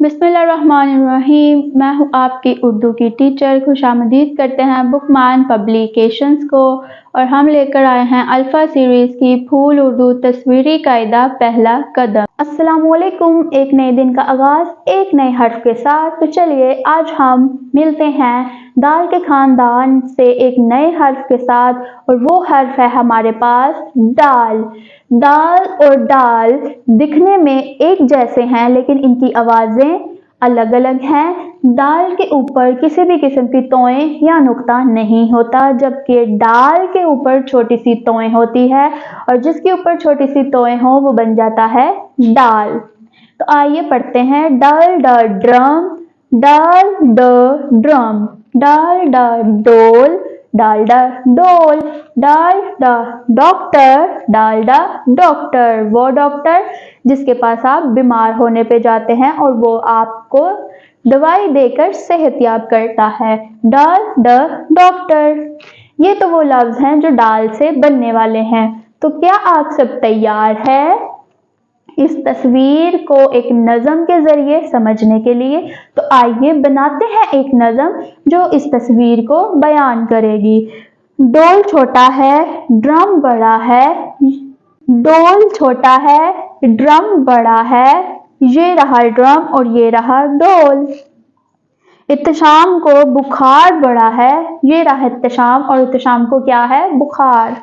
बिस्मिल्लाहिर्रहमानिर्रहीम। मैं हूँ आपकी उर्दू की टीचर। खुशामदीद करते हैं बुकमान पब्लिकेशंस को, और हम लेकर आए हैं अल्फ़ा सीरीज़ की फूल उर्दू तस्वीरी कायदा पहला कदम। अस्सलामुअलैकुम। एक नए दिन का आगाज़ एक नए हर्फ के साथ। तो चलिए आज हम मिलते हैं दाल के ख़ानदान से एक नए हर्फ के साथ, और वो हर्फ है हमारे पास दाल। दाल और दाल दिखने में एक जैसे हैं, लेकिन इनकी आवाज़ें अलग अलग हैं। दाल के ऊपर किसी भी किस्म की तोएं या नुक्ता नहीं होता, जबकि दाल के ऊपर छोटी सी तोएं होती है, और जिसके ऊपर छोटी सी तोएं हो वो बन जाता है दाल। तो आइए पढ़ते हैं। डाल द ड्रम, डाल द ड्रम, डाल द डोल, डाल द डोल, डाल द डॉक्टर, डाल द डॉक्टर, वो डॉक्टर जिसके पास आप बीमार होने पे जाते हैं और वो आपको दवाई देकर सेहतयाब करता है। डाल द डॉक्टर। ये तो वो लफ्ज हैं जो डाल से बनने वाले हैं। तो क्या आप सब तैयार है इस तस्वीर को एक नज़म के जरिए समझने के लिए? तो आइए बनाते हैं एक नज़म जो इस तस्वीर को बयान करेगी। डोल छोटा है, ड्रम बड़ा है, डोल छोटा है, ड्रम बड़ा है, ये रहा ड्रम और ये रहा डोल। इत्तेशाम को बुखार बड़ा है, ये रहा इत्तेशाम और इत्तेशाम को क्या है? बुखार।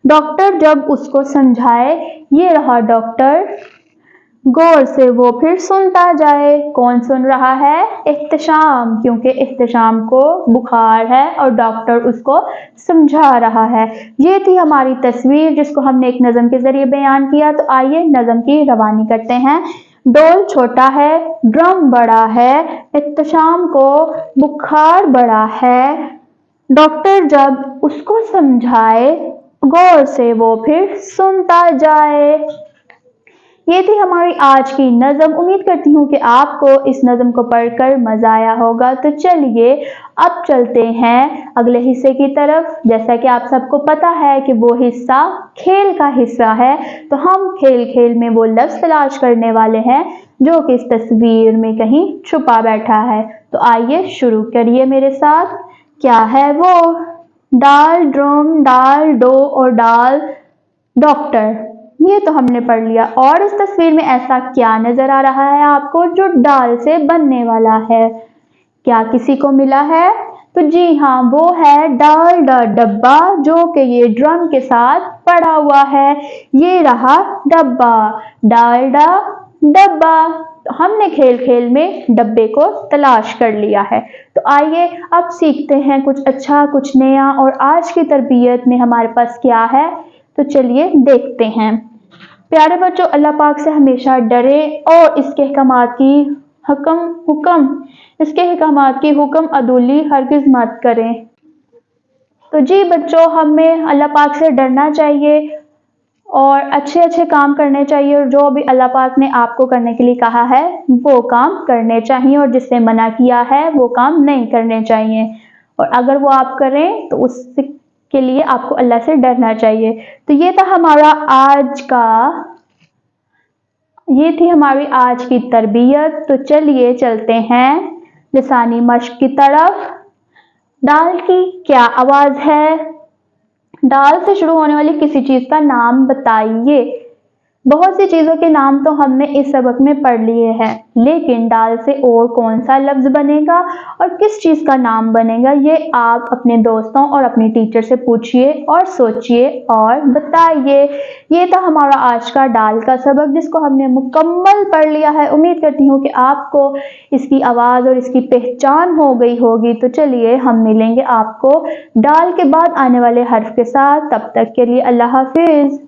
डॉक्टर जब उसको समझाए, ये रहा डॉक्टर, गौर से वो फिर सुनता जाए। कौन सुन रहा है? इत्तेशाम, क्योंकि इत्तेशाम को बुखार है और डॉक्टर उसको समझा रहा है। ये थी हमारी तस्वीर जिसको हमने एक नज़म के जरिए बयान किया। तो आइए नज़म की रवानी करते हैं। डोल छोटा है, ड्रम बड़ा है, इत्तेशाम को बुखार बड़ा है, डॉक्टर जब उसको समझाए, गौर से वो फिर सुनता जाए। ये थी हमारी आज की नज़म। उम्मीद करती हूँ कि आपको इस नज़म को पढ़कर मज़ा आया होगा। तो चलिए अब चलते हैं अगले हिस्से की तरफ। जैसा कि आप सबको पता है कि वो हिस्सा खेल का हिस्सा है, तो हम खेल खेल में वो लफ्ज़ तलाश करने वाले हैं जो कि इस तस्वीर में कहीं छुपा बैठा है। तो आइए शुरू करिए मेरे साथ। क्या है वो? डाल ड्रम, डाल डो और डाल डॉक्टर। ये तो हमने पढ़ लिया। और इस तस्वीर में ऐसा क्या नजर आ रहा है आपको जो डाल से बनने वाला है? क्या किसी को मिला है? तो जी हाँ, वो है डाल द डब्बा, जो कि ये ड्रम के साथ पड़ा हुआ है। ये रहा डब्बा, डाल द डब्बा। तो हमने खेल खेल में डब्बे को तलाश कर लिया है। तो आइए अब सीखते हैं कुछ अच्छा, कुछ नया, और आज की तरबियत में हमारे पास क्या है। तो चलिए देखते हैं। प्यारे बच्चों, अल्लाह पाक से हमेशा डरे और इसके अहकामात की हुक्म अदुली हरगिज मत करें। तो जी बच्चों, हमें अल्लाह पाक से डरना चाहिए और अच्छे अच्छे काम करने चाहिए, और जो भी अल्लाह पाक ने आपको करने के लिए कहा है वो काम करने चाहिए, और जिसने मना किया है वो काम नहीं करने चाहिए। और अगर वो आप करें तो उससे के लिए आपको अल्लाह से डरना चाहिए। तो ये थी हमारी आज की तरबियत। तो चलिए चलते हैं लिसानी मश्क की तरफ। दाल की क्या आवाज है? दाल से शुरू होने वाली किसी चीज का नाम बताइए। बहुत सी चीजों के नाम तो हमने इस सबक में पढ़ लिए हैं, लेकिन दाल से और कौन सा लफ्ज बनेगा और किस चीज का नाम बनेगा, ये आप अपने दोस्तों और अपनी टीचर से पूछिए और सोचिए और बताइए। ये था हमारा आज का दाल का सबक, जिसको हमने मुकम्मल पढ़ लिया है। उम्मीद करती हूँ कि आपको इसकी आवाज और इसकी पहचान हो गई होगी। तो चलिए हम मिलेंगे आपको दाल के बाद आने वाले हर्फ के साथ। तब तक के लिए अल्लाह हाफिज।